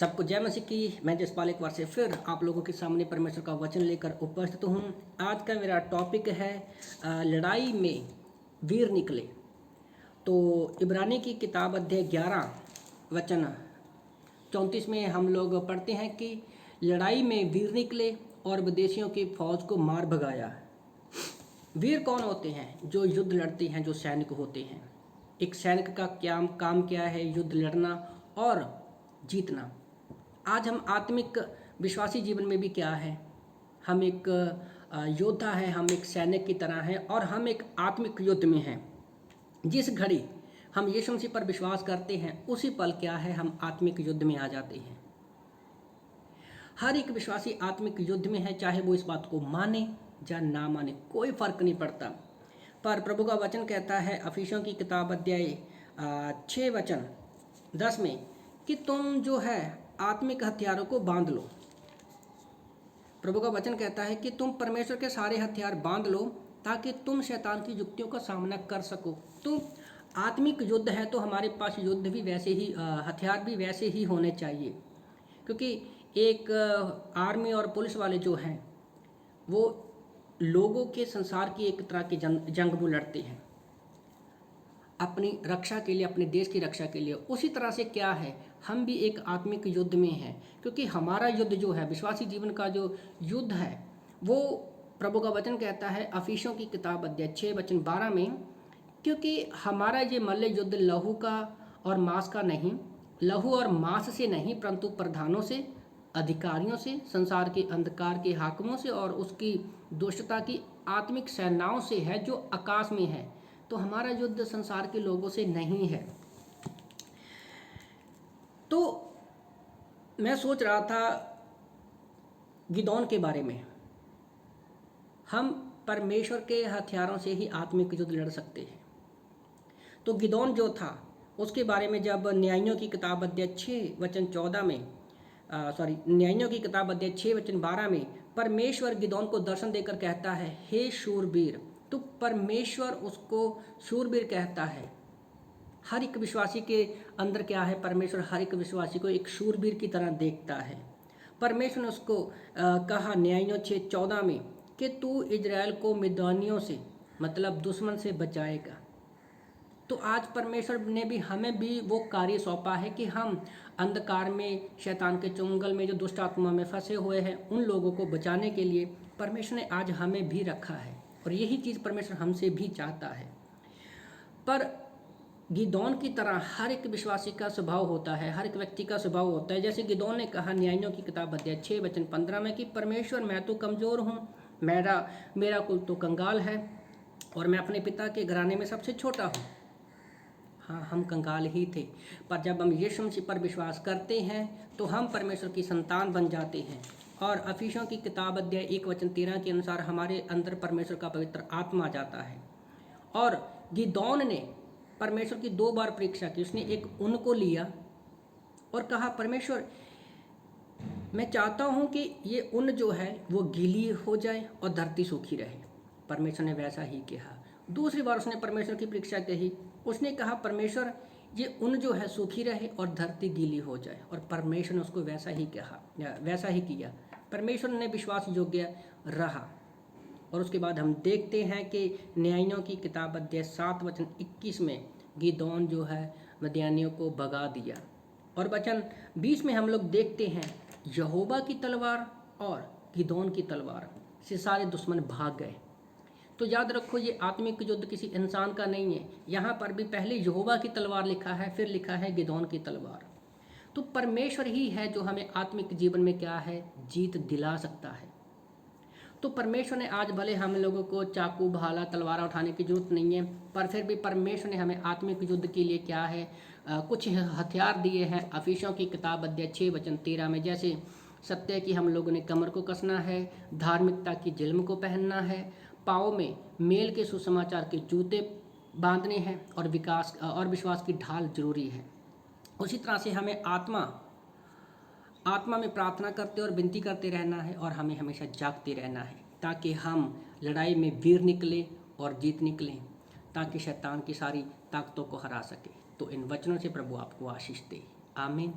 सबको जय मसीह की। मैं जसपाल एक बार से फिर आप लोगों के सामने परमेश्वर का वचन लेकर उपस्थित हूँ। आज का मेरा टॉपिक है लड़ाई में वीर निकले। तो इब्रानी की किताब अध्याय 11 वचन 34 में हम लोग पढ़ते हैं कि लड़ाई में वीर निकले और विदेशियों की फौज को मार भगाया। वीर कौन होते हैं? जो युद्ध लड़ते हैं, जो सैनिक होते हैं। एक सैनिक का काम क्या है? युद्ध लड़ना और जीतना। आज हम आत्मिक विश्वासी जीवन में भी क्या है? हम एक योद्धा है, हम एक सैनिक की तरह हैं और हम एक आत्मिक युद्ध में हैं। जिस घड़ी हम यीशु मसीह पर विश्वास करते हैं उसी पल क्या है, हम आत्मिक युद्ध में आ जाते हैं। हर एक विश्वासी आत्मिक युद्ध में है, चाहे वो इस बात को माने या ना माने, कोई फर्क नहीं पड़ता। पर प्रभु का वचन कहता है अफिसियों की किताब अध्याय 6 वचन 10 में कि तुम जो है आत्मिक हथियारों को बांध लो। प्रभु का वचन कहता है कि तुम परमेश्वर के सारे हथियार बांध लो ताकि तुम शैतान की युक्तियों का सामना कर सको। तो आत्मिक युद्ध है तो हमारे पास युद्ध भी वैसे ही हथियार भी वैसे ही होने चाहिए, क्योंकि एक आर्मी और पुलिस वाले जो हैं वो लोगों के संसार की एक तरह की जंग वो लड़ते हैं अपनी रक्षा के लिए, अपने देश की रक्षा के लिए। उसी तरह से क्या है, हम भी एक आत्मिक युद्ध में हैं, क्योंकि हमारा युद्ध जो है, विश्वासी जीवन का जो युद्ध है, वो प्रभु का वचन कहता है अफिसियों की किताब अध्याय 6 वचन 12 में, क्योंकि हमारा ये मल्ल युद्ध लहू का और मांस का नहीं, लहू और मांस से नहीं, परंतु प्रधानों से, अधिकारियों से, संसार के अंधकार के हाकिमों से और उसकी दुष्टता की आत्मिक सेनाओं से है जो आकाश में है। तो हमारा युद्ध संसार के लोगों से नहीं है। तो मैं सोच रहा था गिदोन के बारे में। हम परमेश्वर के हथियारों से ही आत्मिक युद्ध लड़ सकते हैं। तो गिदोन जो था उसके बारे में जब न्यायियों की किताब अध्याय 6 वचन 14 में न्यायियों की किताब अध्याय 6 वचन 12 में परमेश्वर गिदोन को दर्शन देकर कहता है, हे शूरवीर। तो परमेश्वर उसको शूरवीर कहता है। हर एक विश्वासी के अंदर क्या है, परमेश्वर हर एक विश्वासी को एक शूरवीर की तरह देखता है। परमेश्वर ने उसको कहा न्यायियों 6:14 में कि तू इजराइल को मिद्यानियों से, मतलब दुश्मन से बचाएगा। तो आज परमेश्वर ने भी हमें भी वो कार्य सौंपा है कि हम अंधकार में, शैतान के चुंगल में, जो दुष्ट आत्मा में फंसे हुए हैं, उन लोगों को बचाने के लिए परमेश्वर ने आज हमें भी रखा है। और यही चीज़ परमेश्वर हमसे भी चाहता है। पर गिदोन की तरह हर एक विश्वासी का स्वभाव होता है, हर एक व्यक्ति का स्वभाव होता है। जैसे गिदोन ने कहा न्यायियों की किताब अध्याय 6 वचन 15 में कि परमेश्वर मैं तो कमज़ोर हूँ, मेरा कुल तो कंगाल है और मैं अपने पिता के घराने में सबसे छोटा हूँ। हाँ, हम कंगाल ही थे, पर जब हम यीशु मसीह पर विश्वास करते हैं तो हम परमेश्वर की संतान बन जाते हैं। और अफिसियों की किताब अध्याय 1 वचन 13 के अनुसार हमारे अंदर परमेश्वर का पवित्र आत्मा जाता है। और गिदोन ने परमेश्वर की 2 बार परीक्षा की। उसने एक ऊन को लिया और कहा, परमेश्वर मैं चाहता हूँ कि ये ऊन जो है वो गीली हो जाए और धरती सूखी रहे। परमेश्वर ने वैसा ही कहा। दूसरी बार उसने परमेश्वर की परीक्षा कही। उसने कहा, परमेश्वर ये ऊन जो है सूखी रहे और धरती गीली हो जाए। और परमेश्वर ने उसको वैसा ही कहा, वैसा ही किया। परमेश्वर ने विश्वास योग्य रहा। और उसके बाद हम देखते हैं कि न्यायियों की किताब अध्याय 7 वचन 21 में गिदोन जो है मिद्यानियों को भगा दिया। और वचन 20 में हम लोग देखते हैं यहोवा की तलवार और गिदोन की तलवार से सारे दुश्मन भाग गए। तो याद रखो, ये आत्मिक युद्ध किसी इंसान का नहीं है। यहाँ पर भी पहले यहोवा की तलवार लिखा है, फिर लिखा है गिदोन की तलवार। तो परमेश्वर ही है जो हमें आत्मिक जीवन में क्या है, जीत दिला सकता है। तो परमेश्वर ने आज भले हम लोगों को चाकू, भाला, तलवार उठाने की जरूरत नहीं है, पर फिर भी परमेश्वर ने हमें आत्मिक युद्ध के लिए क्या है, कुछ हथियार दिए हैं। अफिसियों की किताब अध्याय 6 वचन 13 में जैसे सत्य की हम लोगों ने कमर को कसना है, धार्मिकता की जिल्म को पहनना है, पाँव में मेल के सुसमाचार के जूते बांधने हैं और विश्वास की ढाल जरूरी है। उसी तरह से हमें आत्मा में प्रार्थना करते और विनती करते रहना है और हमें हमेशा जागते रहना है, ताकि हम लड़ाई में वीर निकले और जीत निकलें, ताकि शैतान की सारी ताकतों को हरा सके। तो इन वचनों से प्रभु आपको आशीष दे। आमीन।